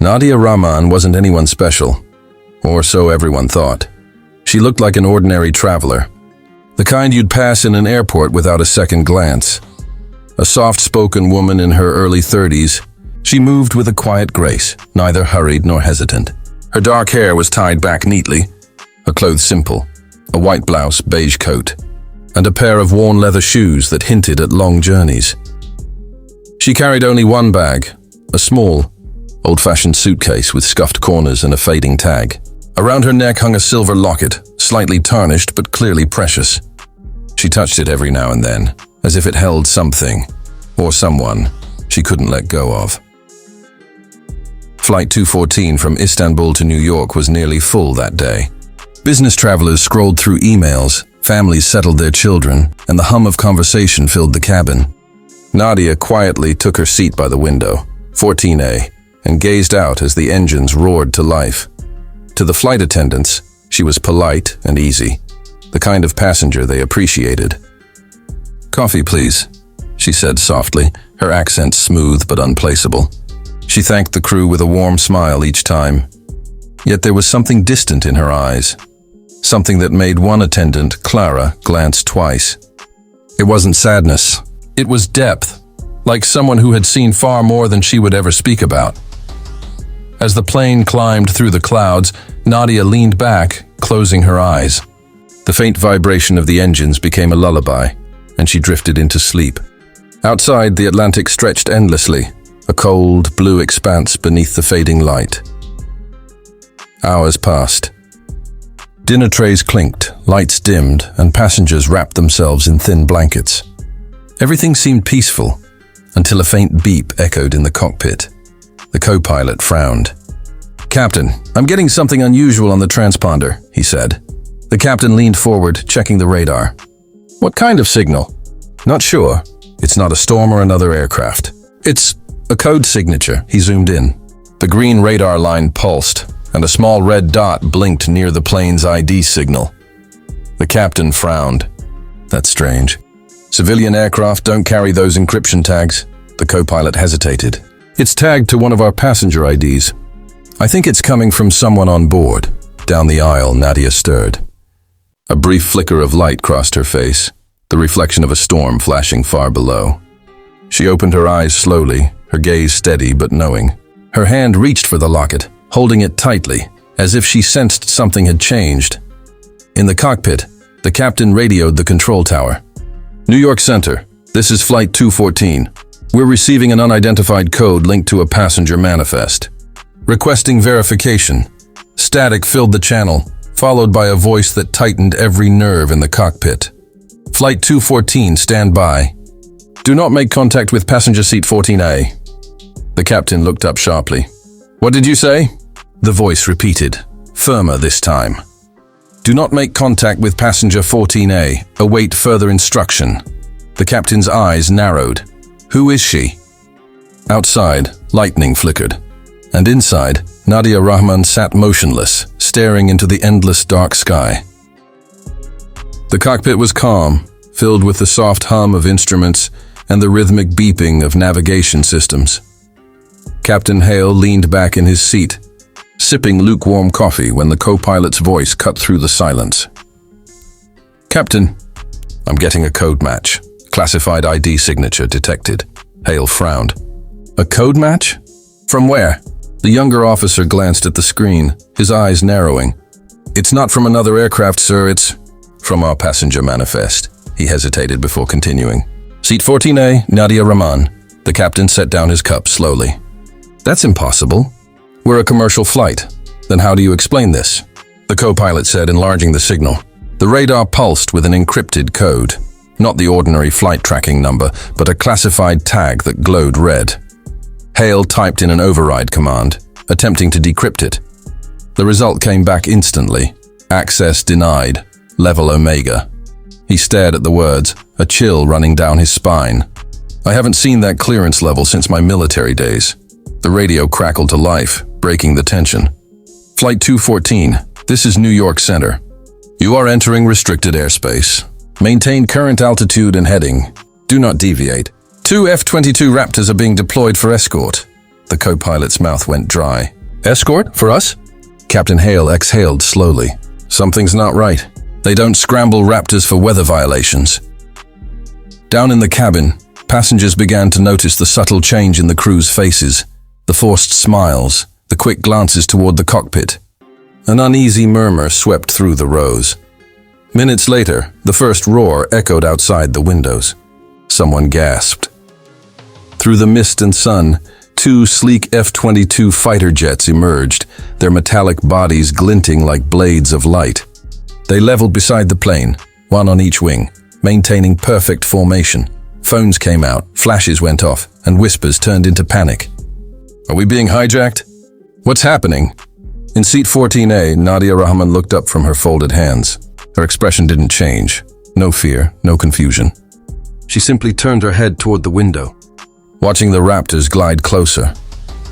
Nadia Rahman wasn't anyone special, or so everyone thought. She looked like an ordinary traveler, the kind you'd pass in an airport without a second glance. A soft-spoken woman in her early 30s, she moved with a quiet grace, neither hurried nor hesitant. Her dark hair was tied back neatly, her clothes simple, a white blouse, beige coat, and a pair of worn leather shoes that hinted at long journeys. She carried only one bag, a small, old-fashioned suitcase with scuffed corners and a fading tag. Around her neck hung a silver locket, slightly tarnished but clearly precious. She touched it every now and then, as if it held something, or someone, she couldn't let go of. Flight 214 from Istanbul to New York was nearly full that day. Business travelers scrolled through emails, families settled their children, and the hum of conversation filled the cabin. Nadia quietly took her seat by the window, 14A, and gazed out as the engines roared to life. To the flight attendants, she was polite and easy, the kind of passenger they appreciated. "Coffee, please," she said softly, her accent smooth but unplaceable. She thanked the crew with a warm smile each time. Yet there was something distant in her eyes, something that made one attendant, Clara, glance twice. It wasn't sadness, it was depth, like someone who had seen far more than she would ever speak about. As the plane climbed through the clouds, Nadia leaned back, closing her eyes. The faint vibration of the engines became a lullaby, and she drifted into sleep. Outside, the Atlantic stretched endlessly, a cold, blue expanse beneath the fading light. Hours passed. Dinner trays clinked, lights dimmed, and passengers wrapped themselves in thin blankets. Everything seemed peaceful, until a faint beep echoed in the cockpit. The co-pilot frowned. "Captain, I'm getting something unusual on the transponder," he said. The captain leaned forward, checking the radar. "What kind of signal?" "Not sure. It's not a storm or another aircraft. It's a code signature." He zoomed in. The green radar line pulsed, and a small red dot blinked near the plane's ID signal. The captain frowned. "That's strange. Civilian aircraft don't carry those encryption tags." The co-pilot hesitated. "It's tagged to one of our passenger IDs. I think it's coming from someone on board." Down the aisle, Nadia stirred. A brief flicker of light crossed her face, the reflection of a storm flashing far below. She opened her eyes slowly, her gaze steady but knowing. Her hand reached for the locket, holding it tightly, as if she sensed something had changed. In the cockpit, the captain radioed the control tower. "New York Center, this is Flight 214. We're receiving an unidentified code linked to a passenger manifest. Requesting verification." Static filled the channel, followed by a voice that tightened every nerve in the cockpit. "Flight 214, stand by. Do not make contact with passenger seat 14A." The captain looked up sharply. "What did you say?" The voice repeated, firmer this time. "Do not make contact with passenger 14A. Await further instruction." The captain's eyes narrowed. "Who is she?" Outside, lightning flickered, and inside, Nadia Rahman sat motionless, staring into the endless dark sky. The cockpit was calm, filled with the soft hum of instruments and the rhythmic beeping of navigation systems. Captain Hale leaned back in his seat, sipping lukewarm coffee when the co-pilot's voice cut through the silence. "Captain, I'm getting a code match. Classified ID signature detected." Hale frowned. "A code match? From where?" The younger officer glanced at the screen, his eyes narrowing. "It's not from another aircraft, sir. It's from our passenger manifest." He hesitated before continuing. "Seat 14A, Nadia Rahman." The captain set down his cup slowly. "That's impossible. We're a commercial flight. Then how do you explain this?" The co-pilot said, enlarging the signal. The radar pulsed with an encrypted code. Not the ordinary flight tracking number, but a classified tag that glowed red. Hale typed in an override command, attempting to decrypt it. The result came back instantly. "Access denied. Level Omega." He stared at the words, a chill running down his spine. "I haven't seen that clearance level since my military days." The radio crackled to life, breaking the tension. "Flight 214, this is New York Center. You are entering restricted airspace. Maintain current altitude and heading. Do not deviate. 2 F-22 Raptors are being deployed for escort." The co-pilot's mouth went dry. Escort for us? Captain Hale exhaled slowly. Something's not right. They don't scramble Raptors for weather violations. Down in the cabin, passengers began to notice the subtle change in the crew's faces, the forced smiles, the quick glances toward the cockpit. An uneasy murmur swept through the rows. Minutes later, the first roar echoed outside the windows. Someone gasped. Through the mist and sun, two sleek F-22 fighter jets emerged, their metallic bodies glinting like blades of light. They leveled beside the plane, one on each wing, maintaining perfect formation. Phones came out, flashes went off, and whispers turned into panic. Are we being hijacked? What's happening? In seat 14A, Nadia Rahman looked up from her folded hands. Her expression didn't change. No fear, no confusion. She simply turned her head toward the window, watching the Raptors glide closer.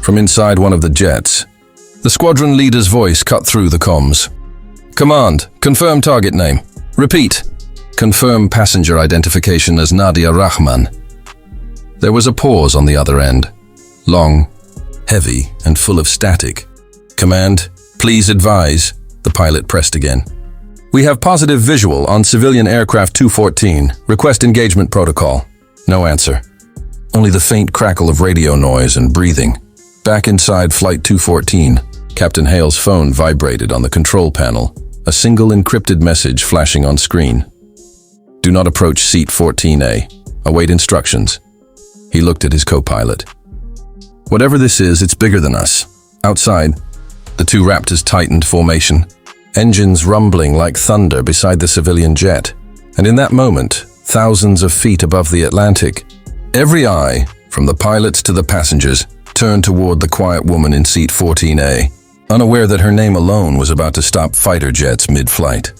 From inside one of the jets, the squadron leader's voice cut through the comms. Command, confirm target name. Repeat, confirm passenger identification as Nadia Rahman. There was a pause on the other end. Long, heavy, and full of static. Command, please advise. The pilot pressed again. We have positive visual on civilian aircraft 214. Request engagement protocol. No answer. Only the faint crackle of radio noise and breathing. Back inside Flight 214, Captain Hale's phone vibrated on the control panel, a single encrypted message flashing on screen. Do not approach seat 14A. Await instructions. He looked at his co-pilot. Whatever this is, it's bigger than us. Outside, the two Raptors tightened formation, engines rumbling like thunder beside the civilian jet. And in that moment, thousands of feet above the Atlantic, every eye, from the pilots to the passengers, turned toward the quiet woman in seat 14A, unaware that her name alone was about to stop fighter jets mid-flight.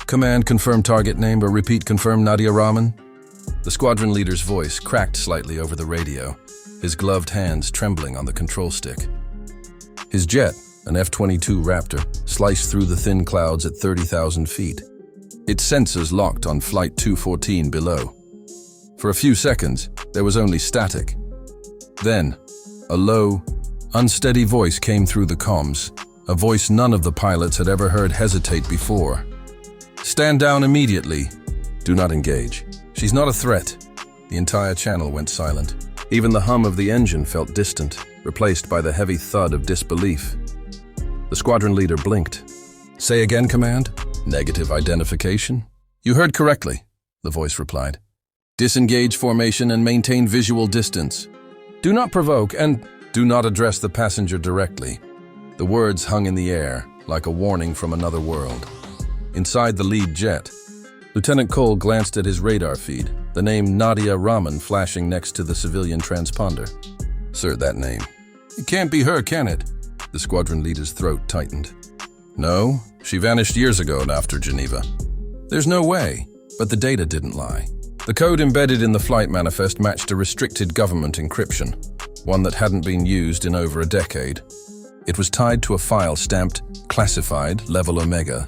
Command, confirm target name, or repeat, confirm Nadia Rahman? The squadron leader's voice cracked slightly over the radio, his gloved hands trembling on the control stick. His jet, an F-22 Raptor, sliced through the thin clouds at 30,000 feet. Its sensors locked on Flight 214 below. For a few seconds, there was only static. Then, a low, unsteady voice came through the comms, a voice none of the pilots had ever heard hesitate before. Stand down immediately. Do not engage. She's not a threat. The entire channel went silent. Even the hum of the engine felt distant, replaced by the heavy thud of disbelief. The squadron leader blinked. Say again, Command? Negative identification? You heard correctly, the voice replied. Disengage formation and maintain visual distance. Do not provoke and do not address the passenger directly. The words hung in the air, like a warning from another world. Inside the lead jet, Lieutenant Cole glanced at his radar feed, the name Nadia Rahman flashing next to the civilian transponder. Sir, that name. It can't be her, can it? The squadron leader's throat tightened. No, she vanished years ago after Geneva. There's no way, but the data didn't lie. The code embedded in the flight manifest matched a restricted government encryption, one that hadn't been used in over a decade. It was tied to a file stamped Classified Level Omega.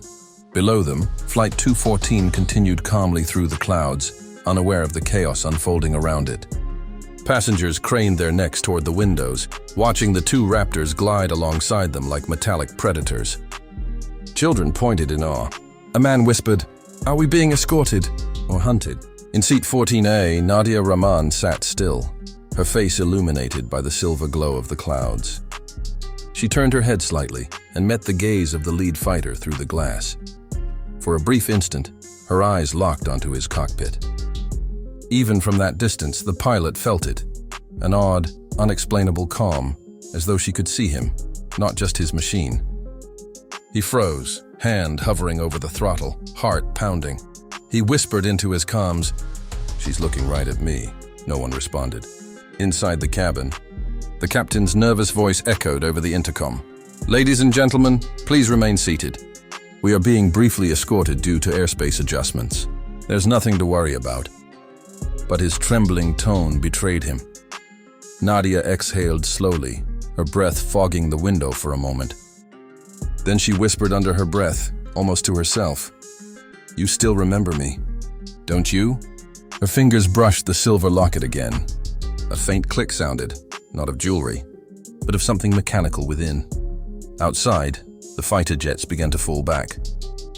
Below them, Flight 214 continued calmly through the clouds, unaware of the chaos unfolding around it. Passengers craned their necks toward the windows, watching the two Raptors glide alongside them like metallic predators. Children pointed in awe. A man whispered, "Are we being escorted or hunted?" In seat 14A, Nadia Rahman sat still, her face illuminated by the silver glow of the clouds. She turned her head slightly and met the gaze of the lead fighter through the glass. For a brief instant, her eyes locked onto his cockpit. Even from that distance, the pilot felt it, an odd, unexplainable calm, as though she could see him, not just his machine. He froze, hand hovering over the throttle, heart pounding. He whispered into his comms, "She's looking right at me." No one responded. Inside the cabin, the captain's nervous voice echoed over the intercom. "Ladies and gentlemen, please remain seated. We are being briefly escorted due to airspace adjustments. There's nothing to worry about." But his trembling tone betrayed him. Nadia exhaled slowly, her breath fogging the window for a moment. Then she whispered under her breath, almost to herself, "You still remember me, don't you?" Her fingers brushed the silver locket again. A faint click sounded, not of jewelry, but of something mechanical within. Outside, the fighter jets began to fall back,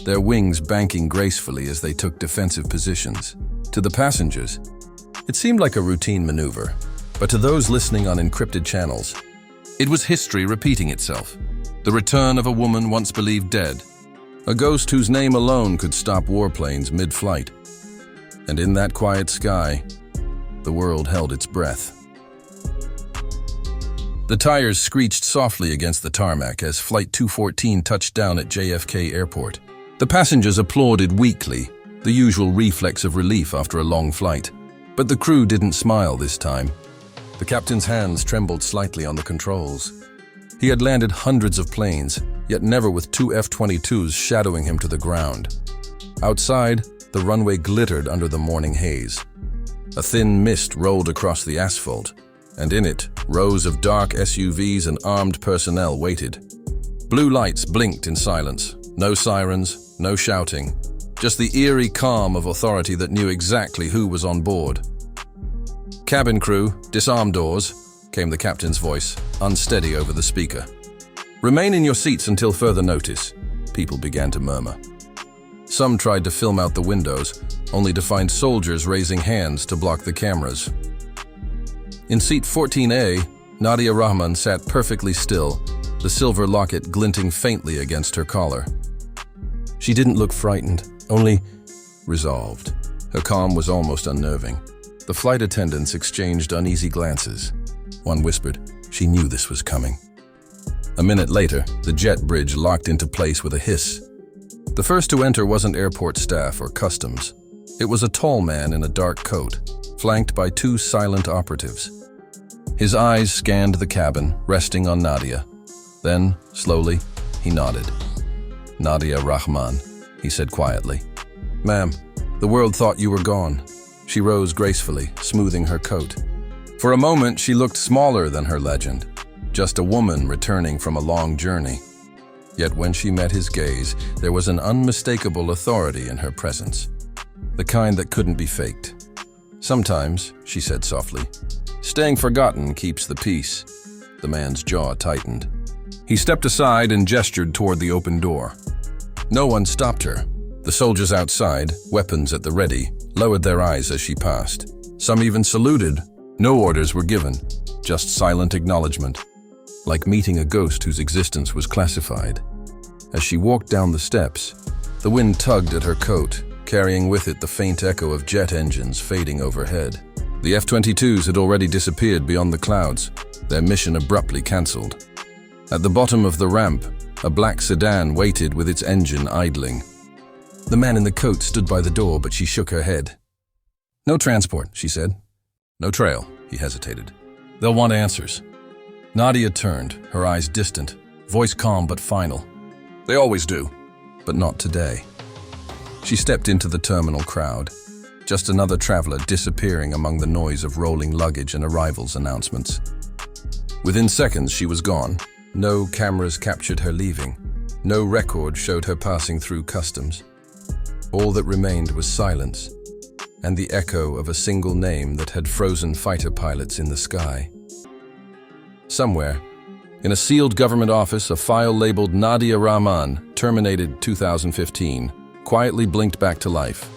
their wings banking gracefully as they took defensive positions. To the passengers, it seemed like a routine maneuver, but to those listening on encrypted channels, it was history repeating itself. The return of a woman once believed dead, a ghost whose name alone could stop warplanes mid-flight. And in that quiet sky, the world held its breath. The tires screeched softly against the tarmac as Flight 214 touched down at JFK Airport. The passengers applauded weakly, the usual reflex of relief after a long flight. But the crew didn't smile this time. The captain's hands trembled slightly on the controls. He had landed hundreds of planes, yet never with two F-22s shadowing him to the ground. Outside, the runway glittered under the morning haze. A thin mist rolled across the asphalt, and in it, rows of dark SUVs and armed personnel waited. Blue lights blinked in silence. No sirens, no shouting. Just the eerie calm of authority that knew exactly who was on board. "Cabin crew, disarm doors," came the captain's voice, unsteady over the speaker. "Remain in your seats until further notice," people began to murmur. Some tried to film out the windows, only to find soldiers raising hands to block the cameras. In seat 14A, Nadia Rahman sat perfectly still, the silver locket glinting faintly against her collar. She didn't look frightened, only resolved. Her calm was almost unnerving. The flight attendants exchanged uneasy glances. One whispered, she knew this was coming. A minute later, the jet bridge locked into place with a hiss. The first to enter wasn't airport staff or customs. It was a tall man in a dark coat, flanked by two silent operatives. His eyes scanned the cabin, resting on Nadia. Then, slowly, he nodded. "Nadia Rahman," he said quietly. "Ma'am, the world thought you were gone." She rose gracefully, smoothing her coat. For a moment, she looked smaller than her legend, just a woman returning from a long journey. Yet when she met his gaze, there was an unmistakable authority in her presence, the kind that couldn't be faked. "Sometimes," she said softly, "staying forgotten keeps the peace." The man's jaw tightened. He stepped aside and gestured toward the open door. No one stopped her. The soldiers outside, weapons at the ready, lowered their eyes as she passed. Some even saluted. No orders were given, just silent acknowledgement, like meeting a ghost whose existence was classified. As she walked down the steps, the wind tugged at her coat, carrying with it the faint echo of jet engines fading overhead. The F-22s had already disappeared beyond the clouds, their mission abruptly cancelled. At the bottom of the ramp, a black sedan waited with its engine idling. The man in the coat stood by the door, but she shook her head. "No transport," she said. "No trail," he hesitated. "They'll want answers." Nadia turned, her eyes distant, voice calm but final. "They always do, but not today." She stepped into the terminal crowd, just another traveler disappearing among the noise of rolling luggage and arrivals announcements. Within seconds, she was gone. No cameras captured her leaving. No record showed her passing through customs. All that remained was silence, and the echo of a single name that had frozen fighter pilots in the sky. Somewhere, in a sealed government office, a file labeled Nadia Rahman, terminated 2015, quietly blinked back to life.